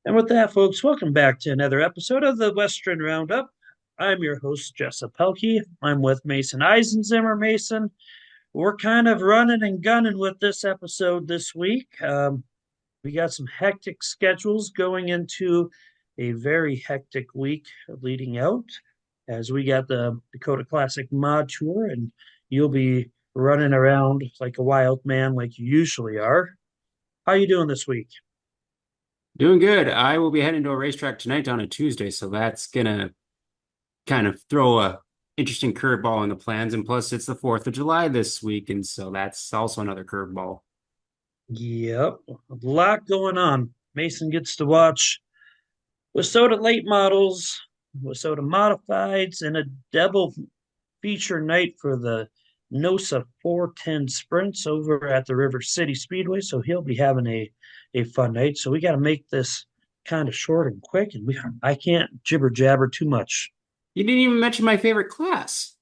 And with that, folks, welcome back to another episode of the Western Roundup. I'm your host, Jessa Pelkey. I'm with Mason Eisenzimmer. Mason, we're kind of running and gunning with this episode this week. We got some hectic schedules going into a very hectic week leading out, as we got the Dakota Classic Mod Tour, and you'll be running around like a wild man like you usually are. How you doing this week? Doing good. I will be heading to a racetrack tonight on a Tuesday, so that's gonna kind of throw a interesting curveball in the plans. And plus, it's the 4th of July this week, and so that's also another curveball. Yep, a lot going on. Mason gets to watch Wasota late models, Wasota modifieds, and a double feature night for the NOSA 410 sprints over at the River City Speedway. So he'll be having a fun night. So we got to make this kind of short and quick, and I can't jibber jabber too much. You didn't even mention my favorite class.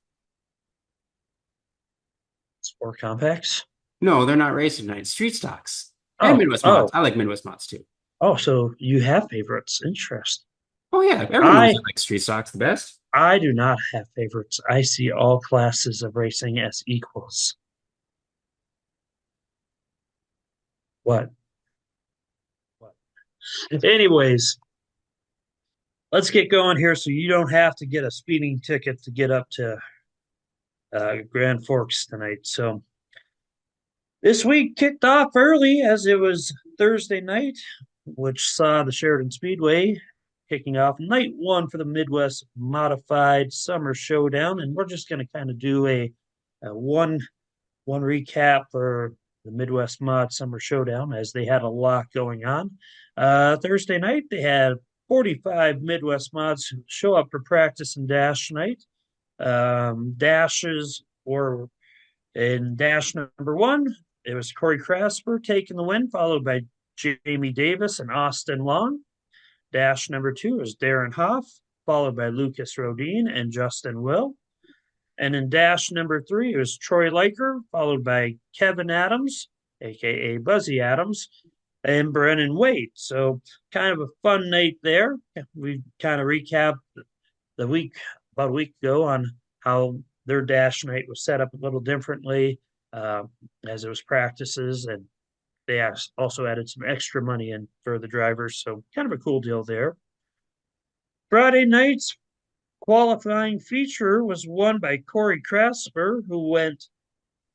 Sport compacts. No, they're not racing tonight. Street stocks and Oh, Midwest mods. oh, I like Midwest mods too. oh. So you have favorites? Interesting. Oh yeah, everyone knows I I like street stocks the best. I do not have favorites. I see all classes of racing as equals. What? What? Anyways, let's get going here so you don't have to get a speeding ticket to get up to Grand Forks tonight. So this week kicked off early as it was Thursday night, which saw the Sheridan Speedway kicking off night one for the Midwest Modified Summer Showdown. And we're just going to kind of do a one recap for the Midwest Mod Summer Showdown as they had a lot going on. Thursday night, they had 45 Midwest mods show up for practice and dash night. Dashes were in dash number one. It was Corey Casper taking the win, followed by Jamie Davis and Austin Long. Dash number two is Darren Hoff, followed by Lucas Rodine and Justin Will. And in dash number three, it was Troy Liker, followed by Kevin Adams, aka Buzzy Adams, and Brennan Wade. So kind of a fun night there. We kind of recapped the week about a week ago on how their dash night was set up a little differently uh, as it was practices, and they also added some extra money in for the drivers. So kind of a cool deal there. Friday night's qualifying feature was won by Corey Krasper, who went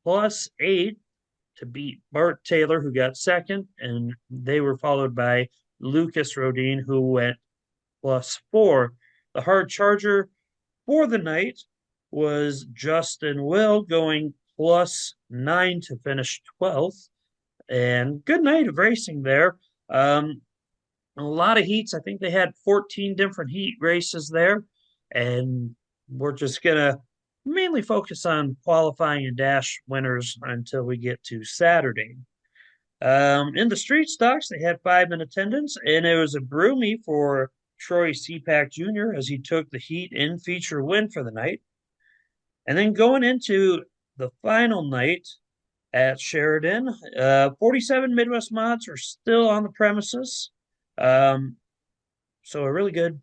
+8 to beat Bart Taylor, who got second, and they were followed by Lucas Rodine, who went +4. The hard charger for the night was Justin Will going +9 to finish 12th. And good night of racing there. A lot of heats. I think they had 14 different heat races there. And we're just going to mainly focus on qualifying and dash winners until we get to Saturday. In the street stocks, they had five in attendance, and it was a broomy for Troy CPAC Jr. as he took the heat in feature win for the night. And then going into the final night at Sheridan, 47 Midwest mods are still on the premises. Um, so a really good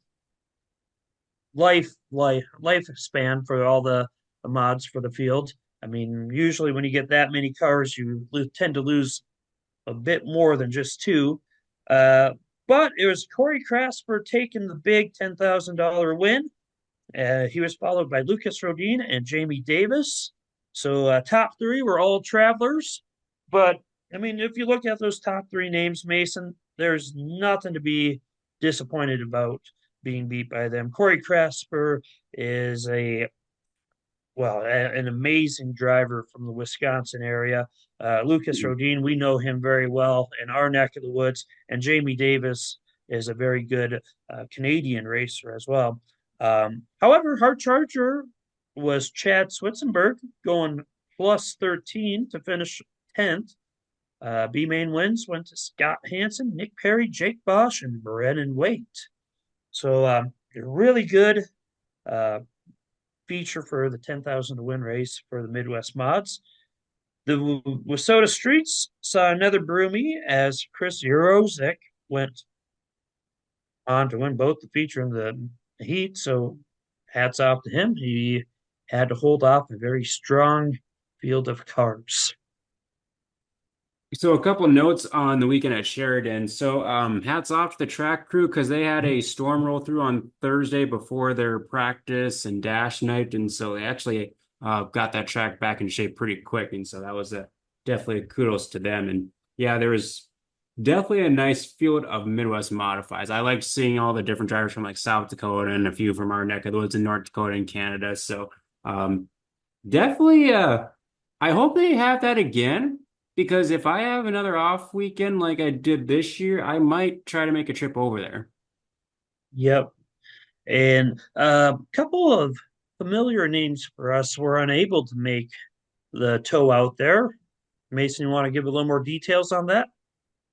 lifespan for all the mods for the field. I mean, usually when you get that many cars, you tend to lose a bit more than just two. Uh, but it was Corey Krasper taking the big $10,000 win. He was followed by Lucas Rodine and Jamie Davis. So top three were all travelers. But I mean, if you look at those top three names, Mason, there's nothing to be disappointed about being beat by them. Corey Krasper is an amazing driver from the Wisconsin area. Lucas Rodine, we know him very well in our neck of the woods, and Jamie Davis is a very good Canadian racer as well. However, hard charger was Chad Switzenberg going +13 to finish 10th. B main wins went to Scott Hansen, Nick Perry, Jake Bosch, and Brennan Waite. So really good uh, feature for the 10,000 to win race for the Midwest mods. The Wasota Streets saw another broomy as Chris Eurozek went on to win both the feature and the heat. So hats off to him. He had to hold off a very strong field of cars. So a couple notes on the weekend at Sheridan. So hats off to the track crew because they had a storm roll through on Thursday before their practice and dash night, and so they actually got that track back in shape pretty quick, and so that was definitely kudos to them. And yeah, there was definitely a nice field of Midwest modifieds. I liked seeing all the different drivers from like South Dakota and a few from our neck of the woods in North Dakota and Canada. So um, definitely, I hope they have that again because if I have another off weekend like I did this year, I might try to make a trip over there. Yep. And a couple of familiar names for us were unable to make the tow out there. Mason, you want to give a little more details on that?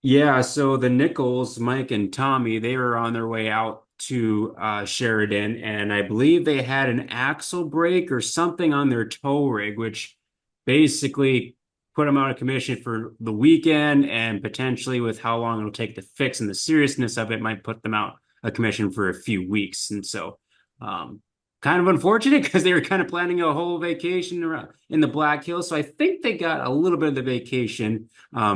Yeah, so the Nichols, Mike and Tommy, they were on their way out to Sheridan, and I believe they had an axle break or something on their tow rig, which basically put them out of commission for the weekend, and potentially with how long it'll take to fix and the seriousness of it might put them out of commission for a few weeks. And so, um, kind of unfortunate because they were kind of planning a whole vacation around in the Black Hills. So I think they got a little bit of the vacation,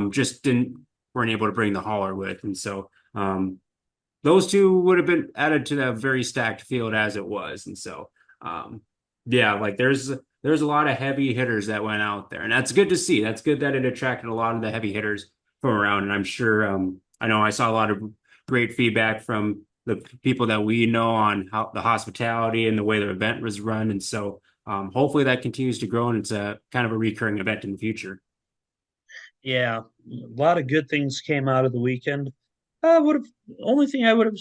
just didn't weren't able to bring the hauler with. And so those two would have been added to that very stacked field as it was. And so yeah, like there's a lot of heavy hitters that went out there. And that's good to see. That's good that it attracted a lot of the heavy hitters from around. And I'm sure I know I saw a lot of great feedback from the people that we know on how the hospitality and the way the event was run. And so hopefully that continues to grow and it's a kind of a recurring event in the future. Yeah, a lot of good things came out of the weekend. I would have only thing I would have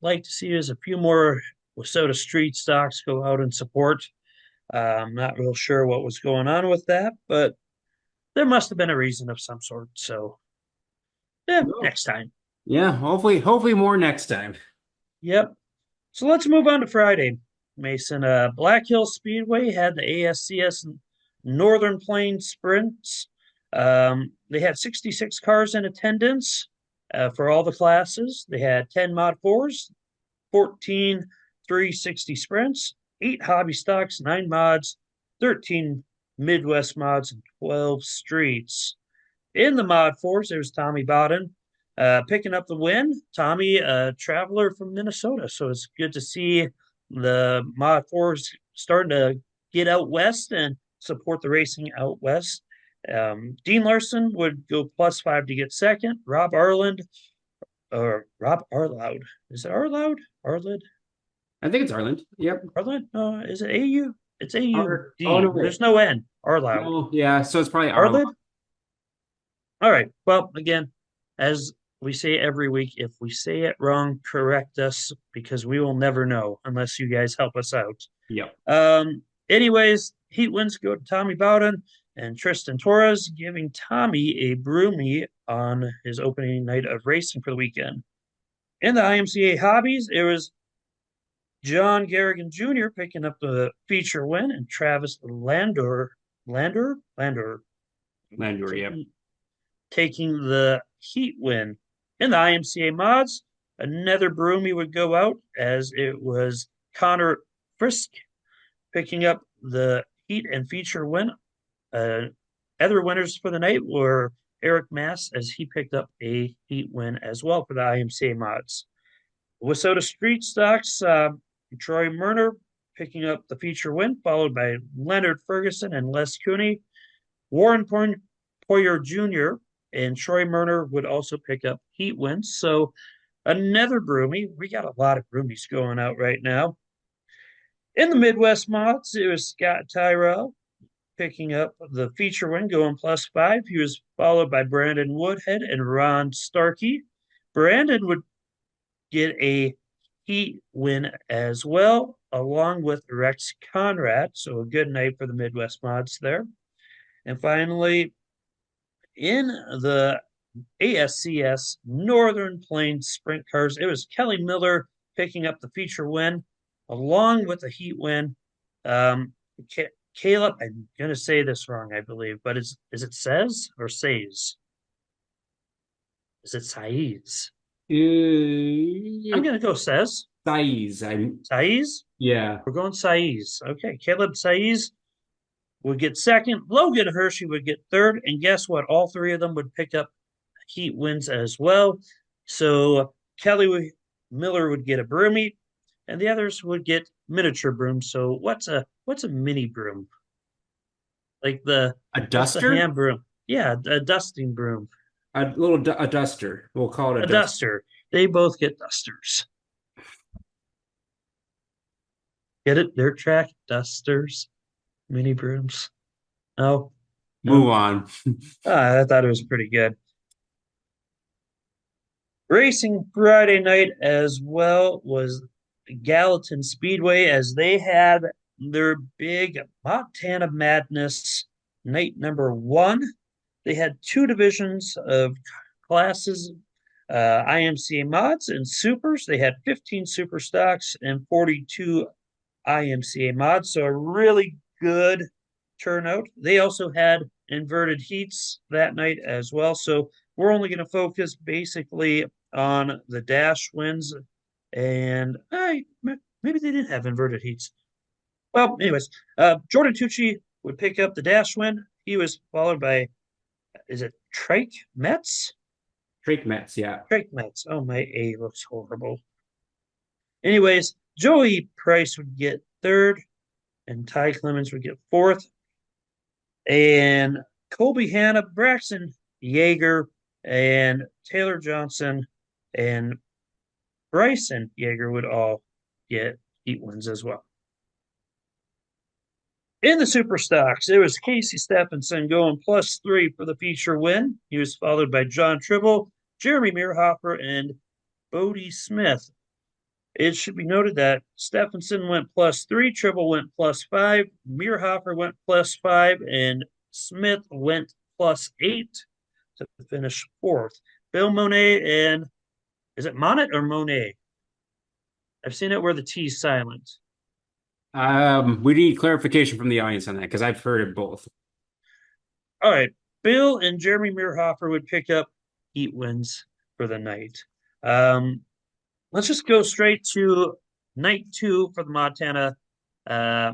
liked to see is a few more Wasota street stocks go out and support. I'm not real sure what was going on with that, but there must have been a reason of some sort. So, yeah, No. next time. Yeah, hopefully more next time. Yep. So let's move on to Friday. Mason, Black Hill Speedway had the ASCS Northern Plains Sprints. They had 66 cars in attendance for all the classes. They had 10 Mod 4s, 14 360 sprints, 8 hobby stocks, 9 mods, 13 Midwest mods, and 12 streets. In the Mod 4s, there's Tommy Bowden picking up the win. Tommy, a traveler from Minnesota. So it's good to see the Mod 4s starting to get out west and support the racing out west. Dean Larson would go +5 to get second. Rob Arland, or Rob Arloud. Is it Arloud? Arlid? I think it's Ireland. Yep. Arlid? No, is it AU? It's Oh AUD. no, wait. There's no N. Arloud. No, yeah. So it's probably our Arlid? All right. Well, again, as we say every week, if we say it wrong, correct us because we will never know unless you guys help us out. Yep. Anyways, heat wins go to Tommy Bowden and Tristan Torres, giving Tommy a broomy on his opening night of racing for the weekend. In the IMCA hobbies, it was John Garrigan Jr. picking up the feature win and Travis Landor Landry, yep. taking the heat win. In the IMCA mods, another broomy would go out as it was Connor Frisk picking up the heat and feature win. Other winners for the night were Eric Mass as he picked up a heat win as well for the IMCA mods. Wasota Street Stocks, Troy Murner picking up the feature win, followed by Leonard Ferguson and Les Cooney. Warren Poyer Jr. and Troy Murner would also pick up heat wins. So another broomy. We got a lot of broomies going out right now. In the Midwest mods, it was Scott Tyrell picking up the feature win, going +5. He was followed by Brandon Woodhead and Ron Starkey. Brandon would get a heat win as well, along with Rex Conrad. So a good night for the Midwest mods there. And finally, in the ASCS Northern Plains Sprint Cars, it was Kelly Miller picking up the feature win, along with the heat win. Caleb, I'm going to say this wrong, I believe, but is it says or says? Is it Saiz? I'm going to go says. Size. I'm Saiz? yeah. We're going Saiz. Okay, Caleb Saiz would get second. Logan Hershey would get third. And guess what? All three of them would pick up heat wins as well. So Kelly Miller would get a broom heat, and the others would get miniature brooms. So what's a mini broom? Like A what's the duster? hand broom? Yeah, a dusting broom. A duster. We'll call it a A duster. duster. They both get dusters. Get it? Dirt track, dusters, mini brooms. No, Move no. on. I thought it was pretty good. Racing Friday night as well was Gallatin Speedway as they had their big Montana Madness night number one. They had two divisions of classes, IMCA mods and supers. They had 15 super stocks and 42 IMCA mods, so a really good turnout. They also had inverted heats that night as well. So we're only going to focus basically on the dash wins, and maybe they did have inverted heats. Well, anyways, Jordan Tucci would pick up the dash win. He was followed by, is it Trike Metz? Drake Mets, yeah. Trike Metz. Oh, my A looks horrible. Anyways, Joey Price would get third, and Ty Clemens would get fourth. And Colby Hanna, Braxton Yeager, and Taylor Johnson and Bryson Yeager would all get heat wins as well. In the super stocks, it was Casey Stephenson going +3 for the feature win. He was followed by John Tribble, Jeremy Meerhofer, and Bodie Smith. It should be noted that Stephenson went +3, Tribble went +5, Meerhofer went +5, and Smith went +8 to finish fourth. Bill Monet and is it Monet or Monet? I've seen it where the T's silent. We need clarification from the audience on that because I've heard it both. All right. Bill and Jeremy Meerhofer would pick up heat wins for the night. Let's just go straight to night two for the Montana uh,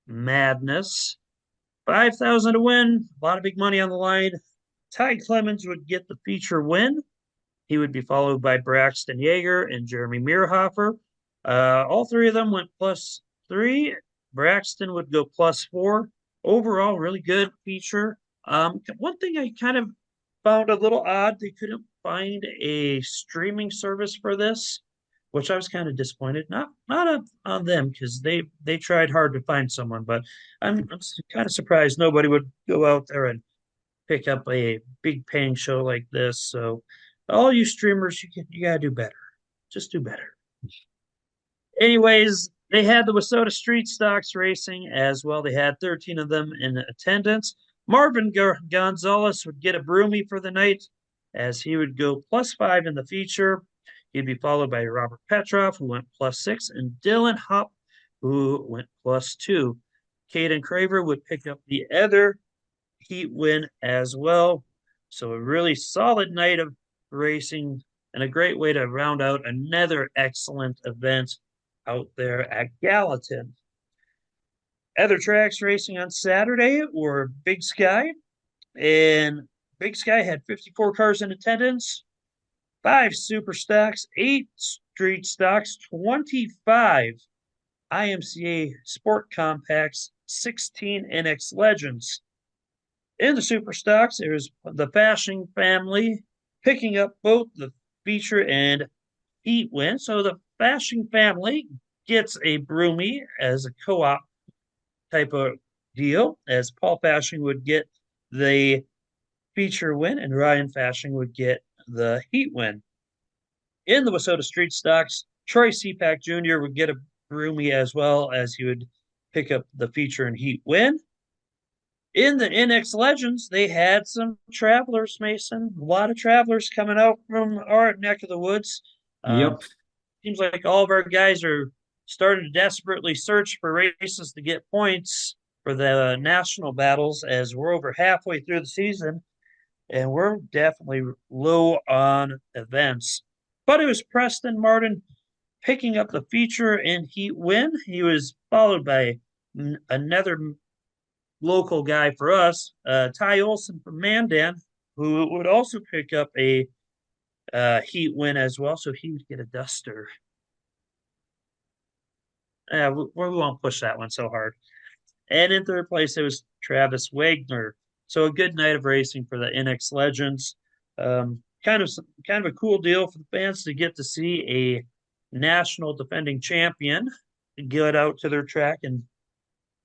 Madness. 5,000 to win, a lot of big money on the line. Ty Clemens would get the feature win. He would be followed by Braxton Yeager and Jeremy Meerhofer. All three of them went +3. Braxton would go +4. Overall, really good feature. One thing I kind of found a little odd, they couldn't find a streaming service for this, which I was kind of disappointed. Not on them because they tried hard to find someone, but I'm kind of surprised nobody would go out there and pick up a big paying show like this. So all you streamers, you gotta do better. Just do better. Anyways, they had the Wissota Street Stocks racing as well. They had 13 of them in attendance. Marvin Gonzalez would get a broomie for the night as he would go +5 in the feature. He'd be followed by Robert Petrov, who went +6, and Dylan Hupp, who went +2. Caden Craver would pick up the other heat win as well. So a really solid night of racing and a great way to round out another excellent event out there at Gallatin. Other tracks racing on Saturday were Big Sky, and Big Sky had 54 cars in attendance, 5 super stocks, 8 street stocks, 25 IMCA Sport Compacts, 16 NX Legends. In the super stocks, it was the Fashing family picking up both the feature and heat win. So the Fashing family gets a broomie as a co-op type of deal, as Paul Fashing would get the feature win and Ryan Fashing would get the heat win. In the Wissota Street Stocks, Troy Seapack Jr. would get a broomie as well as he would pick up the feature and heat win. In the NX Legends, they had some travelers, Mason. A lot of travelers coming out from our neck of the woods. Yep. Seems like all of our guys are starting to desperately search for races to get points for the national battles as we're over halfway through the season and we're definitely low on events. But it was Preston Martin picking up the feature and heat win. He was followed by another local guy for us, Ty Olson from Mandan, who would also pick up a heat win as well. So he would get a duster. We won't push that one so hard. And in third place, it was Travis Wagner. So a good night of racing for the NX Legends. Kind of a cool deal for the fans to get to see a national defending champion get out to their track and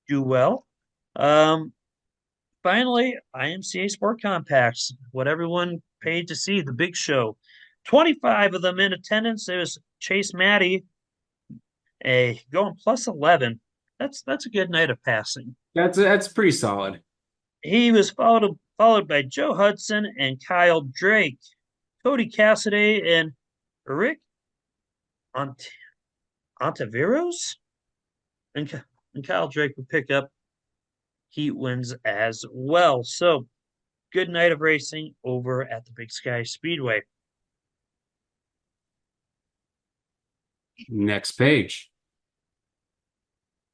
do well. Um, Finally, IMCA Sport Compacts, what everyone paid to see, the big show. 25 of them in attendance. It was Chase Matty, going plus 11. That's a good night of passing. That's pretty solid. He was followed by Joe Hudson and Kyle Drake, Cody Cassidy and Rick Ont- Ontiveros, and Kyle Drake would pick up heat wins as well. So good night of racing over at the Big Sky Speedway. Next page.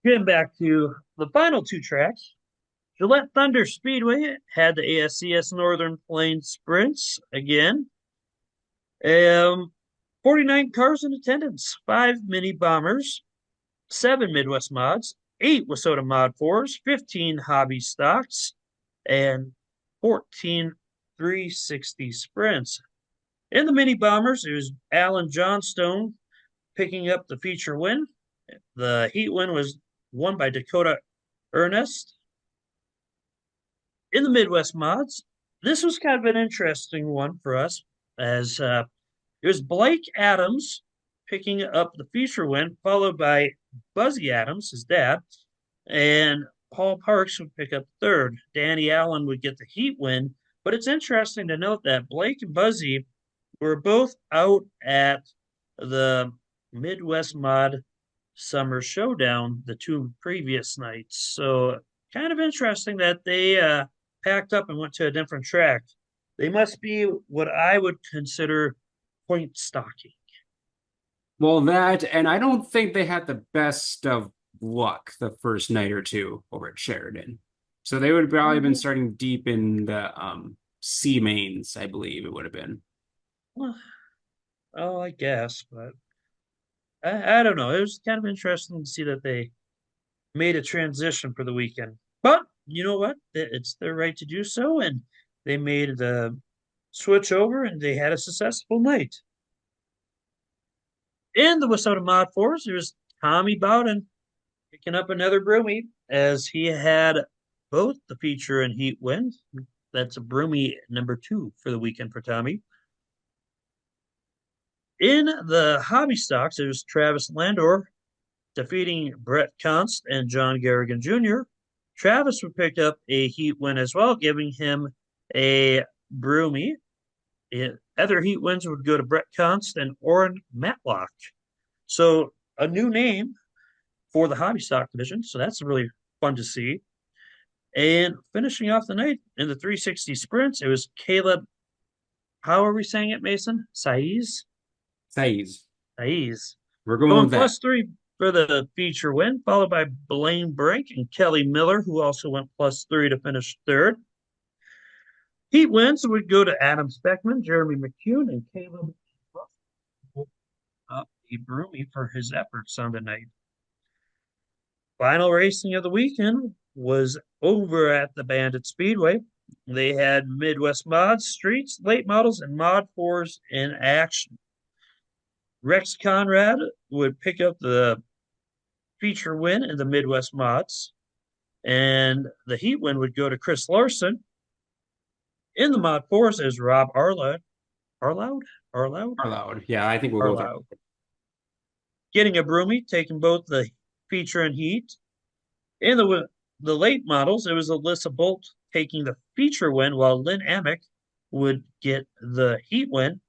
Getting back to the final two tracks, Gillette Thunder Speedway had the ASCS Northern Plains Sprints again. 49 cars in attendance, 5 mini bombers, 7 Midwest mods, 8 Wasota Mod 4s, 15 hobby stocks, and 14 360 sprints. In the mini bombers, it was Alan Johnstone picking up the feature win. The heat win was won by Dakota Ernest. In the Midwest mods, this was kind of an interesting one for us, as it was Blake Adams picking up the feature win, followed by Buzzy Adams, his dad, and Paul Parks would pick up third. Danny Allen would get the heat win. But it's interesting to note that Blake and Buzzy were both out at the Midwest Mod Summer Showdown the 2 previous nights. So kind of interesting that they packed up and went to a different track. They must be what I would consider point stocking. Well, that, and I don't think they had the best of luck the first night or two over at Sheridan. So they would have probably been starting deep in the C mains, I believe it would have been. Well, I guess, but I don't know. It was kind of interesting to see that they made a transition for the weekend. But you know what? It's their right to do so, and they made the switch over, and they had a successful night. In the Wasota Mod 4s, there's Tommy Bowden picking up another broomy as he had both the feature and heat win. That's a broomy number 2 for the weekend for Tommy. In the hobby stocks, it was Travis Landor defeating Brett Const and John Garrigan Jr. Travis would pick up a heat win as well, giving him a broomy. Other heat wins would go to Brett Const and Orrin Matlock. So a new name for the hobby stock division. So that's really fun to see. And finishing off the night in the 360 sprints, it was Caleb. How are we saying it, Mason? Saiz. We're going Going with that. plus 3 for the feature win, followed by Blaine Brink and Kelly Miller, who also went plus 3 to finish third. Heat wins would go to Adam Speckman, Jeremy McCune, and Caleb up a broomy for his efforts on the night. Final racing of the weekend was over at the Bandit Speedway. They had Midwest mods, streets, late models, and mod 4s in action. Rex Conrad would pick up the feature win in the Midwest mods, and the heat win would go to Chris Larson. In the mod 4s is Rob Arloud. Arloud. Yeah, I think we'll go there. Getting a broomy, taking both the feature and heat. In the late models, it was Alyssa Bolt taking the feature win, while Lynn Amick would get the heat win.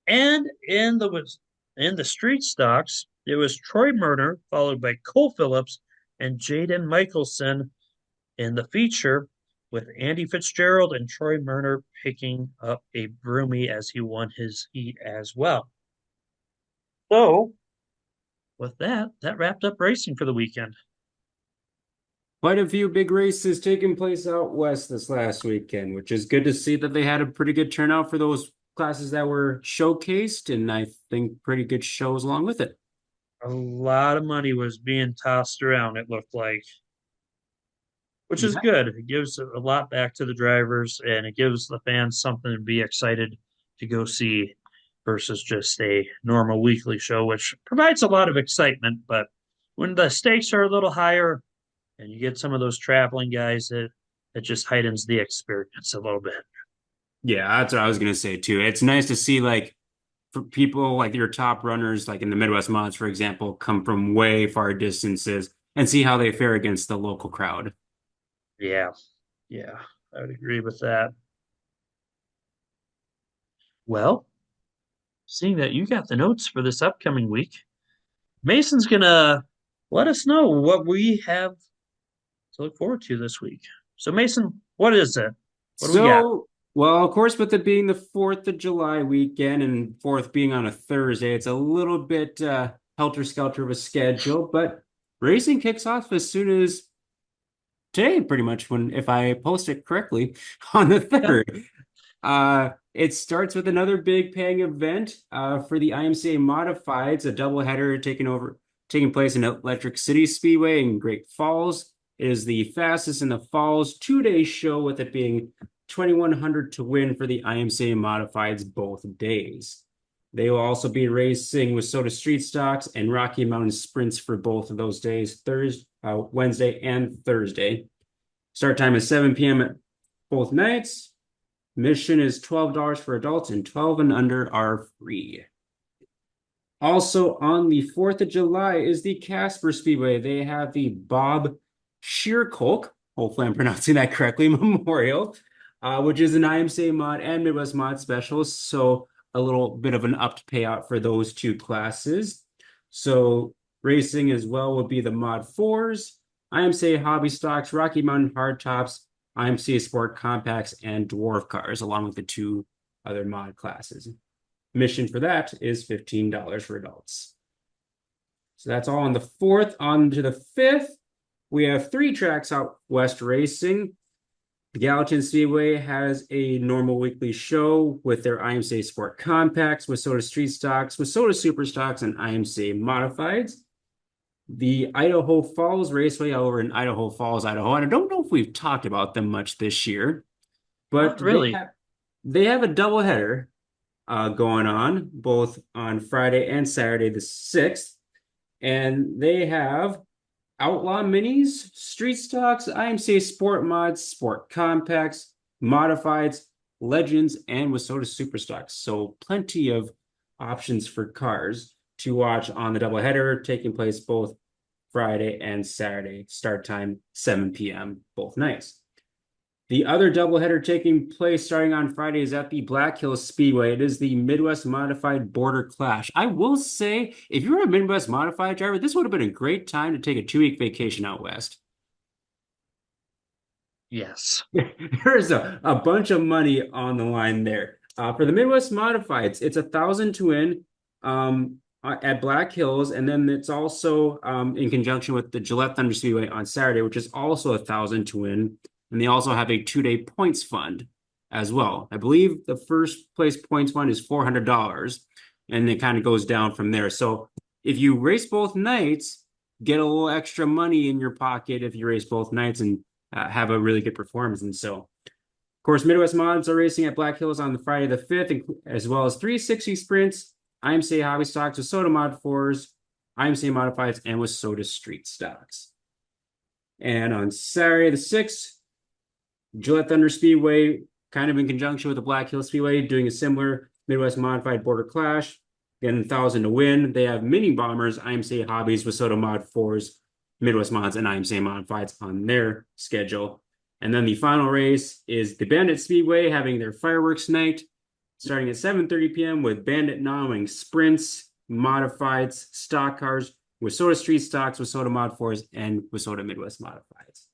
And in the street stocks, it was Troy Murner, followed by Cole Phillips and Jaden Michelson in the feature, with Andy Fitzgerald and Troy Murner picking up a broomy as he won his heat as well. So, with that, that wrapped up racing for the weekend. Quite a few big races taking place out west this last weekend, which is good to see that they had a pretty good turnout for those classes that were showcased, and I think pretty good shows along with it. A lot of money was being tossed around, it looked like, which is Yeah. good. It gives a lot back to the drivers and it gives the fans something to be excited to go see versus just a normal weekly show, which provides a lot of excitement. But when the stakes are a little higher and you get some of those traveling guys, it just heightens the experience a little bit. Yeah, that's what I was gonna say too. It's nice to see like for people like your top runners, like in the Midwest Mods, for example, come from way far distances and see how they fare against the local crowd. Yeah, yeah, I would agree with that. Well, seeing that you got the notes for this upcoming week, Mason's gonna let us know what we have to look forward to this week. So, Mason, what is it? What do we got? So, well, of course, with it being the 4th of July weekend and 4th being on a Thursday, it's a little bit helter-skelter of a schedule, but racing kicks off as soon as today, pretty much, when if I post it correctly on the Yeah. 3rd. It starts with another big paying event for the IMCA Modifieds, a doubleheader taking place in Electric City Speedway in Great Falls. It is the fastest in the Falls 2-day show, with it being 2,100 to win for the IMCA Modifieds both days. They will also be racing with Soda Street Stocks and Rocky Mountain Sprints for both of those days, Wednesday and Thursday. Start time is 7 p.m. at both nights. Admission is $12 for adults, and 12 and under are free. Also on the 4th of July is the Casper Speedway. They have the Bob Shearkolk, hopefully I'm pronouncing that correctly, Memorial, which is an IMCA mod and Midwest mod special. So a little bit of an upped payout for those two classes. So racing as well would be the Mod 4s, IMCA Hobby Stocks, Rocky Mountain Hardtops, IMCA Sport Compacts, and Dwarf Cars, along with the two other mod classes. Admission for that is $15 for adults. So that's all on the 4th. On to the 5th, we have 3 tracks out west racing. The Gallatin Speedway has a normal weekly show with their IMCA Sport Compacts, with Soda Street Stocks, with Soda Super Stocks, and IMCA Modifieds. The Idaho Falls Raceway over in Idaho Falls, Idaho. And I don't know if we've talked about them much this year, but Not really. they have a doubleheader going on both on Friday and Saturday the 6th. And they have Outlaw Minis, Street Stocks, IMCA Sport Mods, Sport Compacts, Modifieds, Legends, and Wasota Super Stocks. So plenty of options for cars to watch on the doubleheader, taking place both Friday and Saturday. Start time 7 p.m. both nights. The other doubleheader taking place starting on Friday is at the Black Hills Speedway. It is the Midwest Modified Border Clash. I will say, if you're a Midwest Modified driver, this would have been a great time to take a 2-week vacation out west. Yes. There's a bunch of money on the line there. For the Midwest Modifieds, it's 1,000 to win at Black Hills, and then it's also in conjunction with the Gillette Thunder Speedway on Saturday, which is also 1,000 to win. And they also have a 2-day points fund as well. I believe the first place points fund is $400, and it kind of goes down from there. So if you race both nights, get a little extra money in your pocket if you race both nights and have a really good performance. And so, of course, Midwest Mods are racing at Black Hills on the Friday the 5th, as well as 360 sprints, IMCA Hobby Stocks with Soda Mod 4s, IMCA Modifieds, and with Soda Street Stocks. And on Saturday the 6th, Gillette Thunder Speedway, kind of in conjunction with the Black Hills Speedway, doing a similar Midwest Modified Border Clash. Again, 1,000 to win. They have Mini Bombers, IMCA Hobbies, Wasota Mod 4s, Midwest Mods, and IMCA Modifieds on their schedule. And then the final race is the Bandit Speedway, having their fireworks night, starting at 7:30 p.m. with Bandit Gnawing Sprints, Modifieds, Stock Cars, Wasota Street Stocks, Wasota Mod 4s, and Wasota Midwest Modifieds.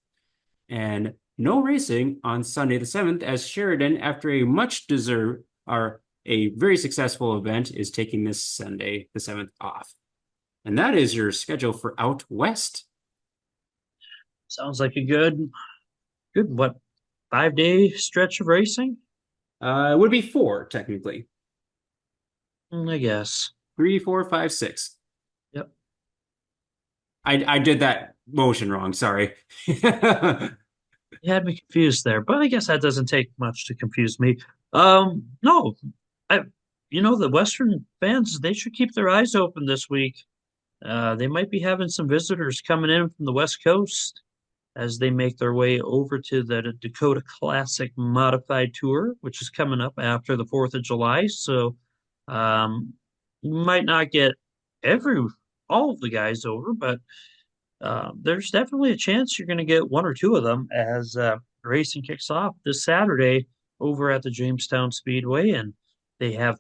And no racing on Sunday the 7th, as Sheridan, after a much deserved or a very successful event is taking this Sunday, the 7th, off. And that is your schedule for out west. Sounds like a good, what, 5 day stretch of racing? It would be four, technically. I guess. 3, 4, 5, 6. Yep. I did that motion wrong. Sorry. You had me confused there, but I guess that doesn't take much to confuse me. No, I, the Western fans, they should keep their eyes open this week. They might be having some visitors coming in from the West Coast as they make their way over to the Dakota Classic Modified Tour, which is coming up after the 4th of July. So, you might not get all of the guys over, but there's definitely a chance you're going to get one or two of them as racing kicks off this Saturday over at the Jamestown Speedway, and they have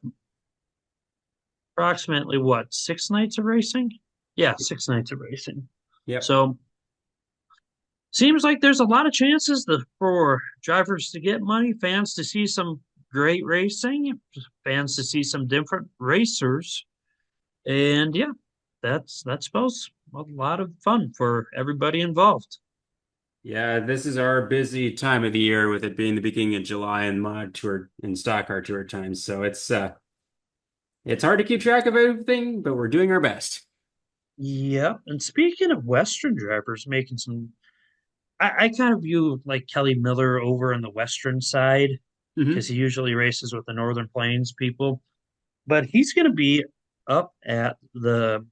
approximately what, 6 nights of racing? Yeah, 6 nights of racing. Yep. So seems like there's a lot of chances for drivers to get money, fans to see some great racing, fans to see some different racers, and yeah, that spells a lot of fun for everybody involved. Yeah, this is our busy time of the year with it being the beginning of July and mod tour and stock car tour time. So it's hard to keep track of everything, but we're doing our best. Yeah, and speaking of Western drivers making I kind of view like Kelly Miller over on the Western side because Hmm. he usually races with the Northern Plains people, but he's going to be up at the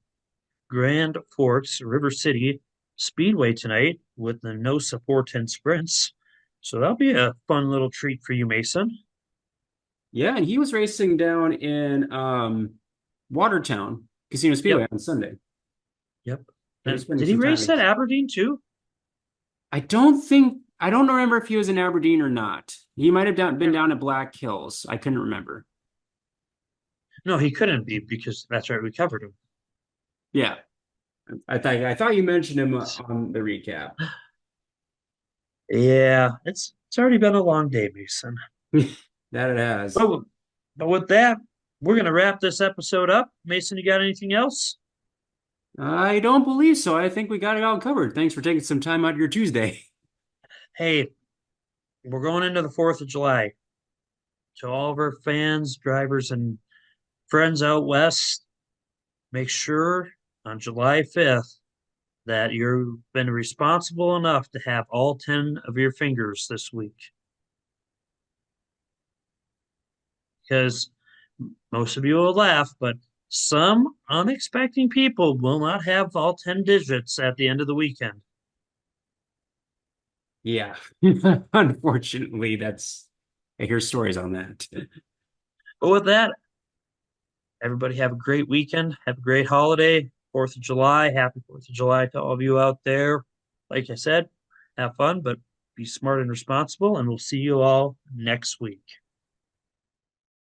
Grand Forks River City Speedway tonight with the no support 10 sprints. So that'll be a fun little treat for you, Mason. Yeah, and he was racing down in Watertown Casino Speedway Yep, on Sunday. yep. So he's And spending did he some time. race at Aberdeen too? I don't remember if he was in Aberdeen or not. He might have been down at Black Hills. I couldn't remember. No, he couldn't be because that's right, we covered him. Yeah, I thought you mentioned him on the recap. Yeah, it's already been a long day, Mason. That it has. But, but with that, we're gonna wrap this episode up. Mason, you got anything else? I don't believe so. I think we got it all covered. Thanks for taking some time out of your Tuesday. Hey, we're going into the 4th of July. To all of our fans, drivers, and friends out west, make sure on July 5th that you've been responsible enough to have all 10 of your fingers this week. Because most of you will laugh, but some unexpected people will not have all 10 digits at the end of the weekend. Yeah. Unfortunately, I hear stories on that. But with that, everybody have a great weekend. Have a great holiday. 4th of July. Happy 4th of July to all of you out there. Like I said, have fun, but be smart and responsible. And we'll see you all next week.